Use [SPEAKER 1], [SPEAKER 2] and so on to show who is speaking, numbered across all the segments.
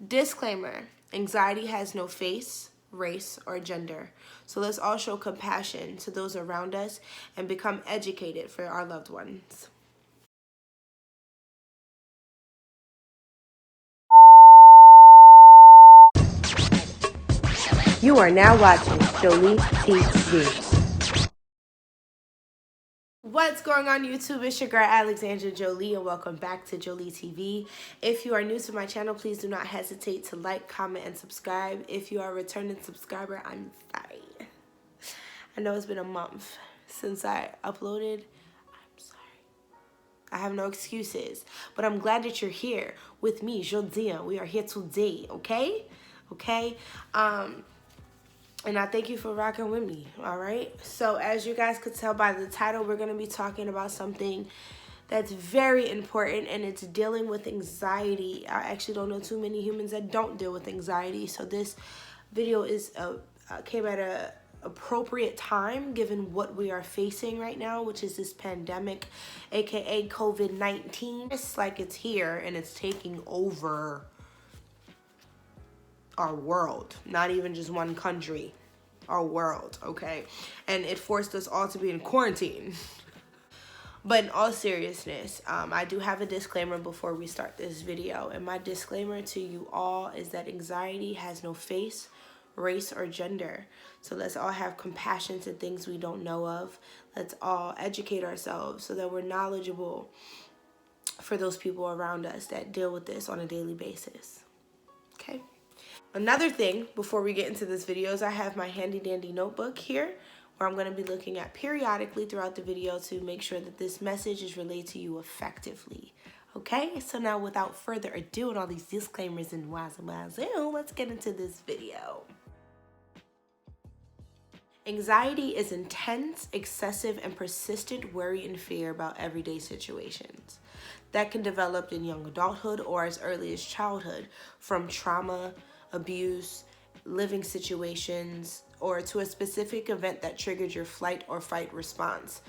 [SPEAKER 1] Disclaimer: anxiety has no face, race, or gender. So let's all show compassion to those around us and become educated for our loved ones.
[SPEAKER 2] You are now watching Joli TV.
[SPEAKER 1] What's going on YouTube? It's your girl Alexandra Joli and welcome back to Joli TV. If you are new to my channel, please do not hesitate to like, comment, and subscribe. If you are a returning subscriber, I'm sorry. I know it's been a month since I uploaded. I'm sorry. I have no excuses, but I'm glad that you're here with me, Jodia. We are here today, okay? Okay? And I thank you for rocking with me, all right? So as you guys could tell by the title, we're going to be talking about something that's very important, and it's dealing with anxiety. I actually don't know too many humans that don't deal with anxiety, so this video is came at a appropriate time given what we are facing right now, which is this pandemic, aka COVID-19. It's like it's here and it's taking over our world, not even just one country, our world, okay? And it forced us all to be in quarantine. But in all seriousness, I do have a disclaimer before we start this video, and my disclaimer to you all is that anxiety has no face, race, or gender. So let's all have compassion to things we don't know of. Let's all educate ourselves so that we're knowledgeable for those people around us that deal with this on a daily basis, okay? Another thing before we get into this video is I have my handy dandy notebook here where I'm going to be looking at periodically throughout the video to make sure that this message is relayed to you effectively. Okay, so now without further ado and all these disclaimers and wazoo, let's get into this video. Anxiety is intense, excessive, and persistent worry and fear about everyday situations that can develop in young adulthood or as early as childhood from trauma, abuse, living situations, or to a specific event that triggered your flight or fight response.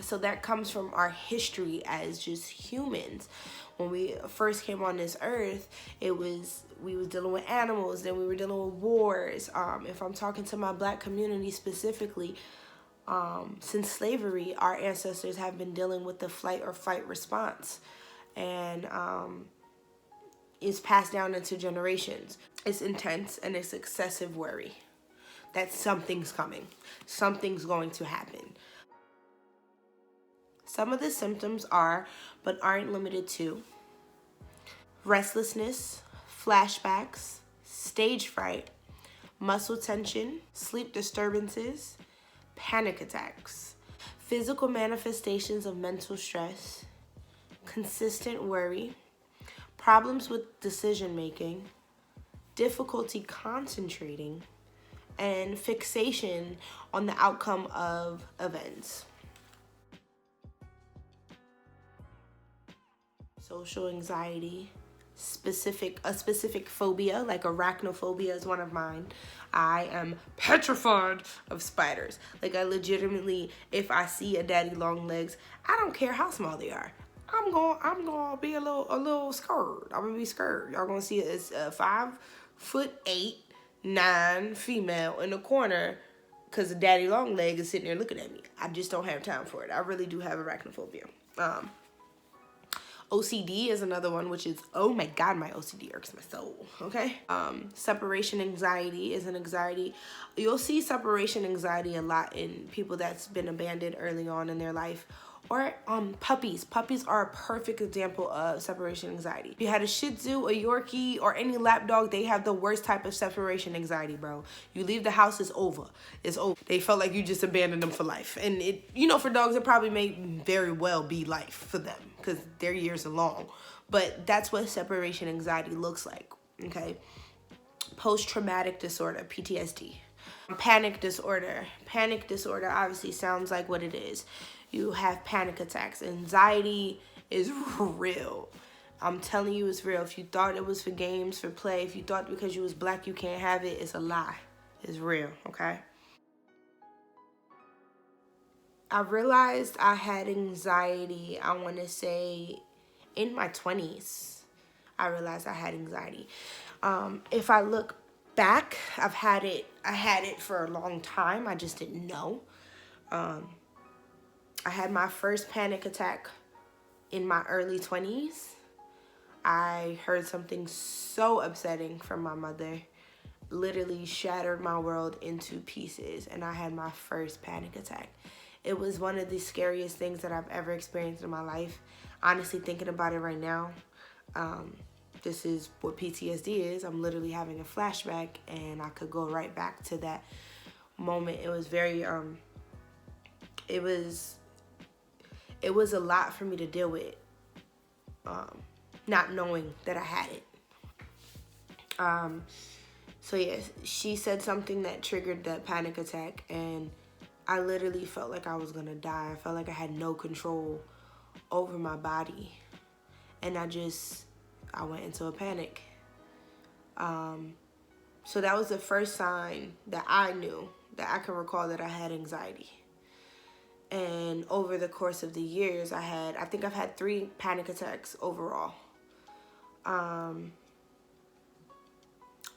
[SPEAKER 1] So that comes from our history as just humans. When we first came on this earth, we was dealing with animals, then we were dealing with wars. If I'm talking to my black community specifically, since slavery, our ancestors have been dealing with the flight or fight response. And is passed down into generations. It's intense and it's excessive worry that something's coming. Something's going to happen. Some of the symptoms are, but aren't limited to, restlessness, flashbacks, stage fright, muscle tension, sleep disturbances, panic attacks, physical manifestations of mental stress, consistent worry, problems with decision making, difficulty concentrating, and fixation on the outcome of events. Social anxiety, a specific phobia, like arachnophobia is one of mine. I am petrified of spiders. Like I legitimately, if I see a daddy long legs, I don't care how small they are, I'm gonna be a little scared. I'm gonna be scared. Y'all gonna see it's a 5'8", 9 female in the corner because the daddy long leg is sitting there looking at me. I just don't have time for it. I really do have arachnophobia. OCD is another one, which is, oh my God, my OCD irks my soul, okay? Separation anxiety is an anxiety. You'll see separation anxiety a lot in people that's been abandoned early on in their life. Or puppies. Puppies are a perfect example of separation anxiety. If you had a Shih Tzu, a Yorkie, or any lap dog, they have the worst type of separation anxiety, bro. You leave the house, it's over. It's over. They felt like you just abandoned them for life. And it, you know, for dogs, it probably may very well be life for them because their years are long. But that's what separation anxiety looks like, okay? Post-traumatic disorder, PTSD. Panic disorder. Panic disorder obviously sounds like what it is. You have panic attacks. Anxiety is real. I'm telling you, it's real. If you thought it was for games, for play, if you thought because you was black you can't have it, it's a lie. It's real, okay? I realized I had anxiety, I want to say, in my 20s. I realized I had anxiety. If I look back, I had it for a long time. I just didn't know. I had my first panic attack in my early 20s. I heard something so upsetting from my mother, literally shattered my world into pieces, and I had my first panic attack. It was one of the scariest things that I've ever experienced in my life. Honestly, thinking about it right now, this is what PTSD is. I'm literally having a flashback, and I could go right back to that moment. It was very, it was a lot for me to deal with, not knowing that I had it. So yes, she said something that triggered that panic attack, and I literally felt like I was gonna die. I felt like I had no control over my body, and I went into a panic. So that was the first sign that I knew, that I can recall, that I had anxiety. And over the course of the years, I think I've had 3 panic attacks overall.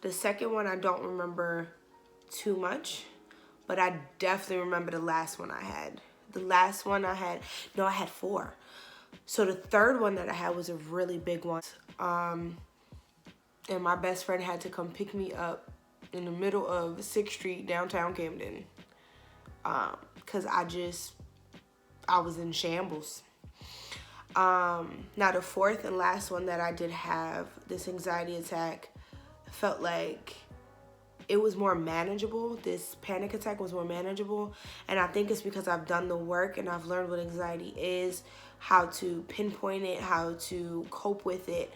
[SPEAKER 1] The second one I don't remember too much, but I definitely remember the last one I had. I had 4. So the third one that I had was a really big one. And my best friend had to come pick me up in the middle of 6th Street, downtown Camden. Because I was in shambles. Now the fourth and last one that I did have, this anxiety attack, felt like it was more manageable. This panic attack was more manageable. And I think it's because I've done the work and I've learned what anxiety is, how to pinpoint it, how to cope with it.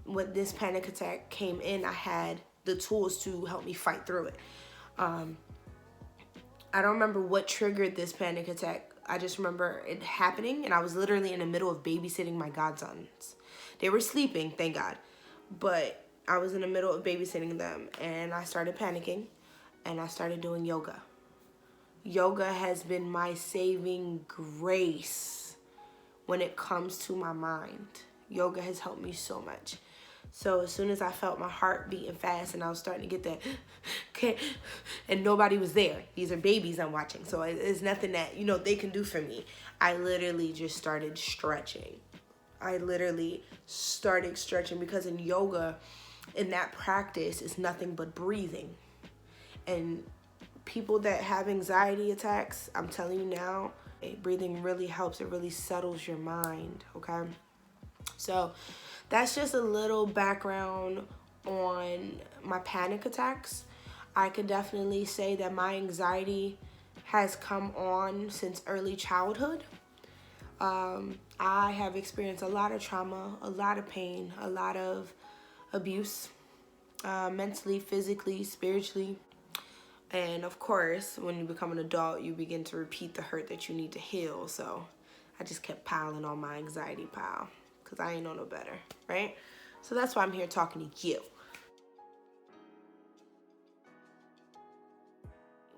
[SPEAKER 1] When this panic attack came in, I had the tools to help me fight through it. I don't remember what triggered this panic attack. I just remember it happening, and I was literally in the middle of babysitting my godsons. They were sleeping, thank God. But I was in the middle of babysitting them, and I started panicking, and I started doing yoga. Yoga has been my saving grace when it comes to my mind. Yoga has helped me so much. So as soon as I felt my heart beating fast and I was starting to get that, okay, and nobody was there. These are babies I'm watching, so it's nothing that, they can do for me. I literally just started stretching. Because in yoga, in that practice, it's nothing but breathing. And people that have anxiety attacks, I'm telling you now, breathing really helps. It really settles your mind, okay? So that's just a little background on my panic attacks. I could definitely say that my anxiety has come on since early childhood. I have experienced a lot of trauma, a lot of pain, a lot of abuse, mentally, physically, spiritually. And of course, when you become an adult, you begin to repeat the hurt that you need to heal. So I just kept piling on my anxiety pile, because I ain't know no better, right? So that's why I'm here talking to you.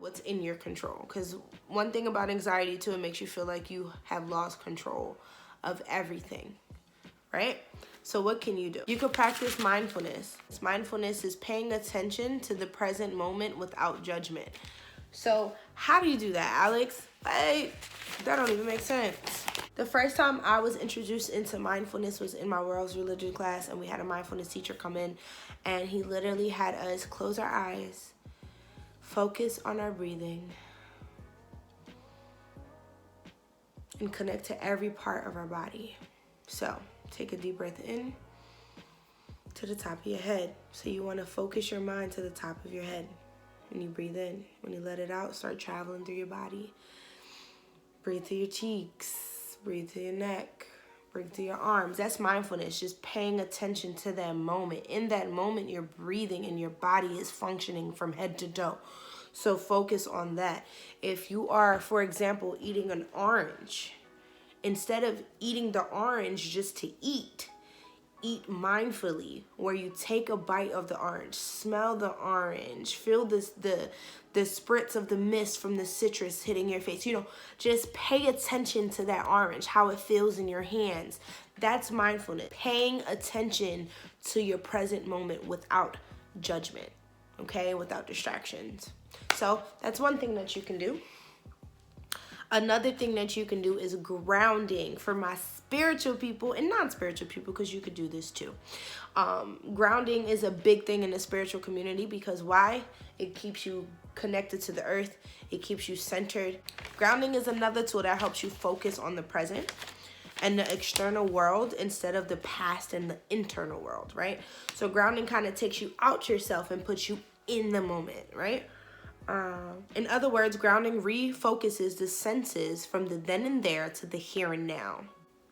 [SPEAKER 1] What's in your control? Because one thing about anxiety too, it makes you feel like you have lost control of everything, right? So what can you do? You could practice mindfulness. Mindfulness is paying attention to the present moment without judgment. So how do you do that, Alex? That don't even make sense. The first time I was introduced into mindfulness was in my world's religion class, and we had a mindfulness teacher come in, and he literally had us close our eyes, focus on our breathing, and connect to every part of our body. So take a deep breath in to the top of your head. So you want to focus your mind to the top of your head. When you breathe in, when you let it out, start traveling through your body. Breathe through your cheeks, breathe through your neck, breathe through your arms. That's mindfulness, just paying attention to that moment. In that moment, you're breathing and your body is functioning from head to toe. So focus on that. If you are, for example, eating an orange, instead of eating the orange just to eat mindfully, where you take a bite of the orange, smell the orange, feel the spritz of the mist from the citrus hitting your face. Just pay attention to that orange, how it feels in your hands. That's mindfulness. Paying attention to your present moment without judgment, okay? Without distractions. So that's one thing that you can do. Another thing that you can do is grounding for my spiritual people and non-spiritual people, because you could do this too. Grounding is a big thing in the spiritual community because why? It keeps you connected to the earth. It keeps you centered. Grounding is another tool that helps you focus on the present and the external world instead of the past and the internal world, right? So grounding kind of takes you out yourself and puts you in the moment, right? In other words, grounding refocuses the senses from the then and there to the here and now.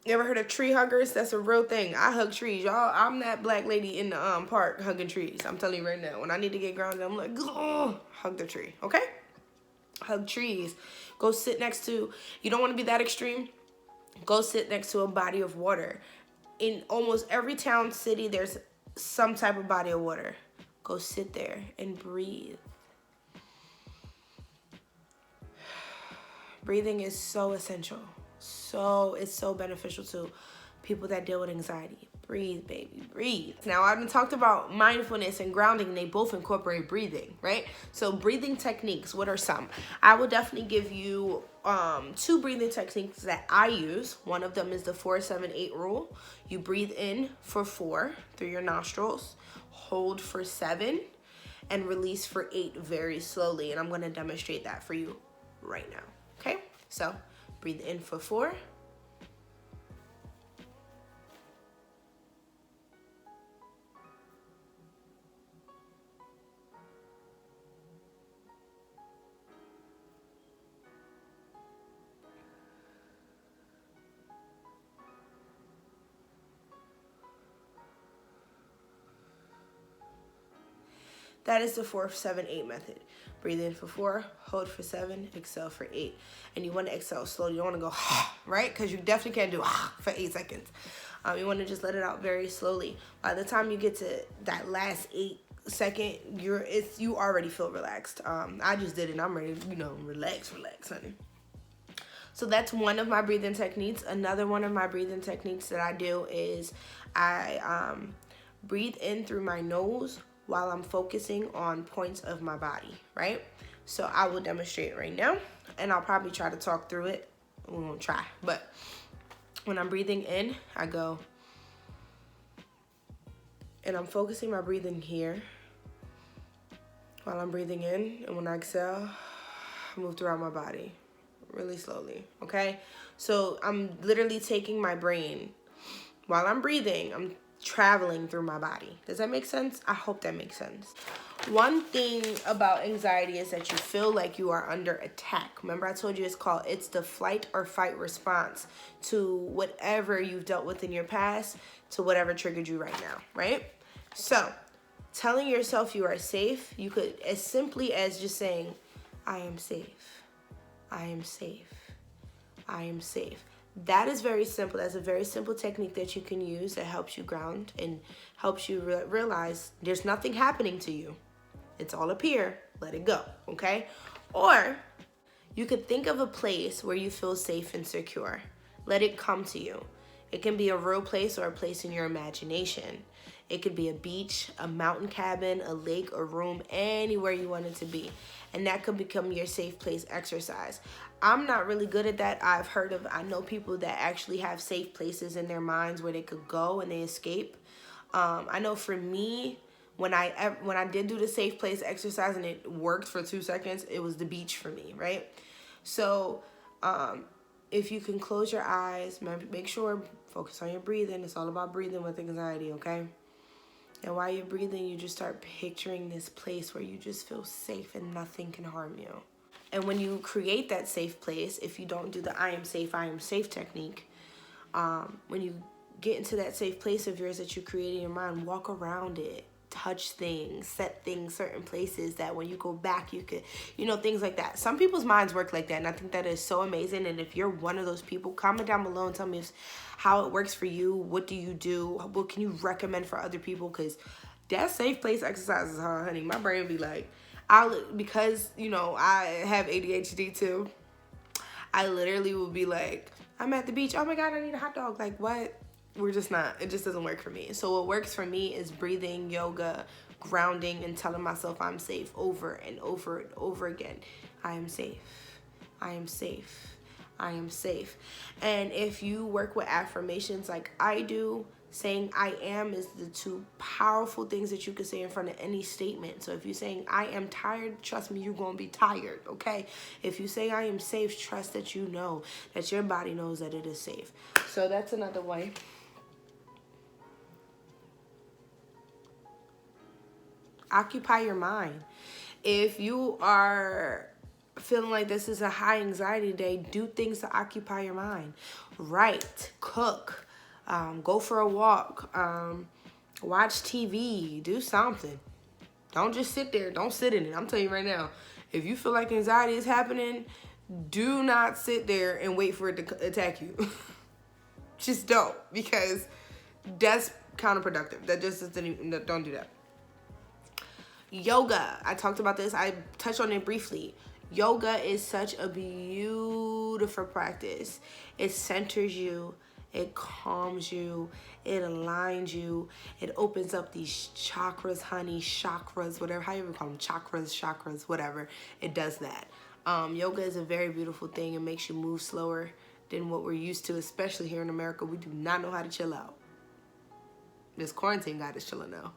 [SPEAKER 1] You ever heard of tree huggers? That's a real thing. I hug trees, y'all. I'm that black lady in the park hugging trees. I'm telling you right now. When I need to get grounded, I'm like, oh, hug the tree, okay? Hug trees. Go sit next to, you don't want to be that extreme? Go sit next to a body of water. In almost every town, city, there's some type of body of water. Go sit there and breathe. Breathing is so essential. It's so beneficial to people that deal with anxiety. Breathe, baby, breathe. Now, I've been talked about mindfulness and grounding. They both incorporate breathing, right? So breathing techniques, what are some? I will definitely give you 2 breathing techniques that I use. One of them is the 4-7-8 rule. You breathe in for 4 through your nostrils, hold for 7, and release for 8 very slowly. And I'm going to demonstrate that for you right now. Okay, so breathe in for 4. That is the 4-7-8 method. Breathe in for 4, hold for 7, exhale for 8. And you want to exhale slowly. You don't want to go, right? Because you definitely can't do for 8 seconds. You want to just let it out very slowly. By the time you get to that last 8 second, you already feel relaxed. I just did it. I'm ready to, relax, honey. So that's one of my breathing techniques. Another one of my breathing techniques that I do is I breathe in through my nose while I'm focusing on points of my body, right? So I will demonstrate right now, and I'll probably try to talk through it. We won't try, but when I'm breathing in, I go, and I'm focusing my breathing here while I'm breathing in, and when I exhale, I move throughout my body really slowly, okay? So I'm literally taking my brain, while I'm breathing, I'm traveling through my body. Does that make sense? I hope that makes sense. One thing about anxiety is that you feel like you are under attack. Remember I told you it's the flight or fight response to whatever you've dealt with in your past, to whatever triggered you right now, right? So telling yourself you are safe, you could as simply as just saying, I am safe. I am safe. I am safe. That is very simple. That's a very simple technique that you can use that helps you ground and helps you realize there's nothing happening to you. It's all up here. Let it go, okay? Or you could think of a place where you feel safe and secure. Let it come to you. It can be a real place or a place in your imagination. It could be a beach, a mountain cabin, a lake, a room, anywhere you want it to be. And that could become your safe place exercise. I'm not really good at that. I know people that actually have safe places in their minds where they could go and they escape. I know for me, when I did do the safe place exercise and it worked for 2 seconds, it was the beach for me, right? So if you can close your eyes, make sure, focus on your breathing. It's all about breathing with anxiety, okay? And while you're breathing, you just start picturing this place where you just feel safe and nothing can harm you. And when you create that safe place, if you don't do the I am safe technique, when you get into that safe place of yours that you create in your mind, walk around it, touch things, set things, certain places that when you go back, you could, things like that. Some people's minds work like that, and I think that is so amazing. And if you're one of those people, comment down below and tell me how it works for you. What do you do? What can you recommend for other people? Because that safe place exercise is hard, honey. My brain be like, because I have ADHD too, I literally will be like, I'm at the beach, oh my God, I need a hot dog. Like, what? we're just not, it just doesn't work for me. So what works for me is breathing, yoga, grounding, and telling myself I'm safe over and over and over again. I am safe. I am safe. I am safe. And if you work with affirmations like I do, saying I am is the two powerful things that you can say in front of any statement. So if you're saying I am tired, trust me, you're going to be tired, okay? If you say I am safe, trust that you know that your body knows that it is safe. So that's another way. Occupy your mind. If you are feeling like this is a high anxiety day, do things to occupy your mind. Write, cook, go for a walk, watch TV, do something. Don't just sit there. Don't sit in it. I'm telling you right now, if you feel like anxiety is happening, do not sit there and wait for it to attack you. Just don't, because that's counterproductive. That just doesn't, don't do that. Yoga. I talked about this. I touched on it briefly. Yoga is such a beautiful practice. It centers you. It calms you. It aligns you. It opens up these chakras, honey, chakras, whatever, how you ever call them, chakras, whatever. It does that. Yoga is a very beautiful thing. It makes you move slower than what we're used to, especially here in America. We do not know how to chill out. This quarantine got us chilling now.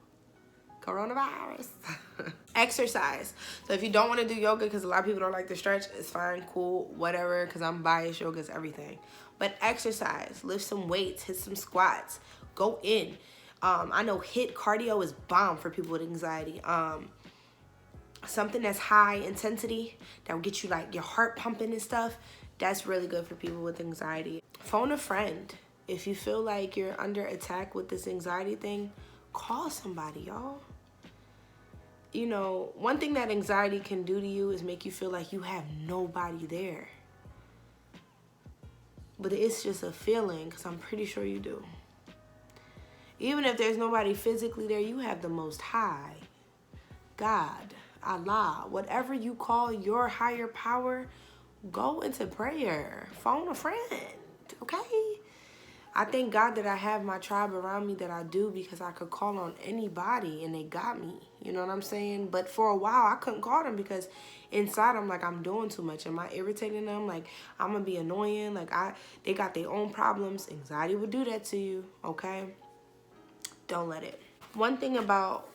[SPEAKER 1] Coronavirus. Exercise. So if you don't want to do yoga, because a lot of people don't like to stretch, it's fine, cool, whatever, because I'm biased. Yoga is everything. But exercise. Lift some weights. Hit some squats. Go in. I know HIIT cardio is bomb for people with anxiety. Something that's high intensity that will get you like your heart pumping and stuff, that's really good for people with anxiety. Phone a friend. If you feel like you're under attack with this anxiety thing, call somebody, y'all. You know, one thing that anxiety can do to you is make you feel like you have nobody there. But it's just a feeling, because I'm pretty sure you do. Even if there's nobody physically there, you have the Most High, God, Allah, whatever you call your higher power. Go into prayer. Phone a friend, okay? I thank God that I have my tribe around me that I do, because I could call on anybody and they got me. You know what I'm saying? But for a while, I couldn't call them because inside I'm like, I'm doing too much. Am I irritating them? Like, I'm going to be annoying. Like, they got their own problems. Anxiety would do that to you, okay? Don't let it. One thing about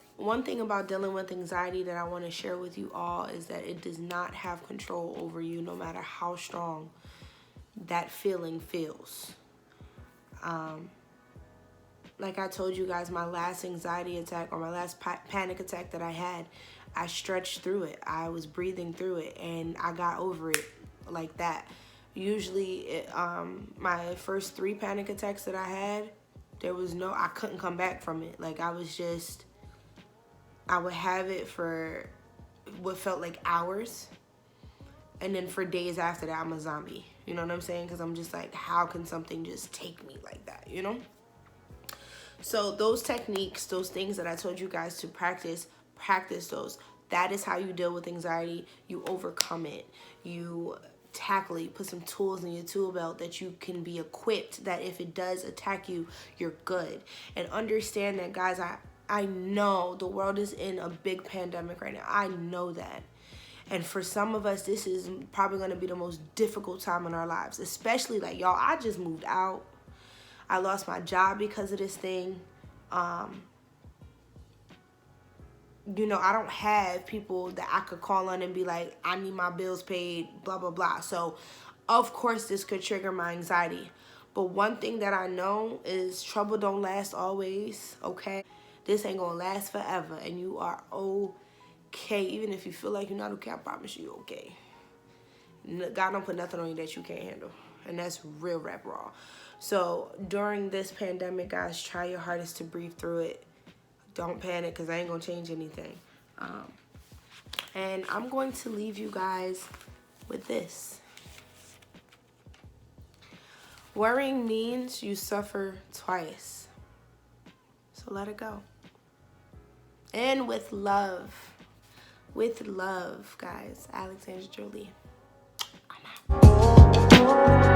[SPEAKER 1] dealing with anxiety that I want to share with you all is that it does not have control over you, no matter how strong that feeling feels. Like I told you guys, my last anxiety attack, or my last panic attack that I had, I stretched through it. I was breathing through it, and I got over it like that. Usually, my first 3 panic attacks that I had, I couldn't come back from it. Like, I would have it for what felt like hours, and then for days after that, I'm a zombie. You know what I'm saying? Because I'm just like, how can something just take me like that, you know? So those techniques, those things that I told you guys to practice those. That is how you deal with anxiety. You overcome it. You tackle it. You put some tools in your tool belt that you can be equipped, that if it does attack you, you're good. And understand that, guys, I know the world is in a big pandemic right now. I know that. And for some of us, this is probably going to be the most difficult time in our lives. Especially, like, y'all, I just moved out. I lost my job because of this thing. You know, I don't have people that I could call on and be like, I need my bills paid, blah, blah, blah. So, of course, this could trigger my anxiety. But one thing that I know is trouble don't last always, okay? This ain't going to last forever, and you are okay. Even if you feel like you're not okay, I promise you okay. God don't put nothing on you that you can't handle. And that's real rap raw. So during this pandemic, guys, try your hardest to breathe through it. Don't panic, because I ain't going to change anything. And I'm going to leave you guys with this. Worrying means you suffer twice. So let it go. And with love, guys, Alexandra Joli. I'm out.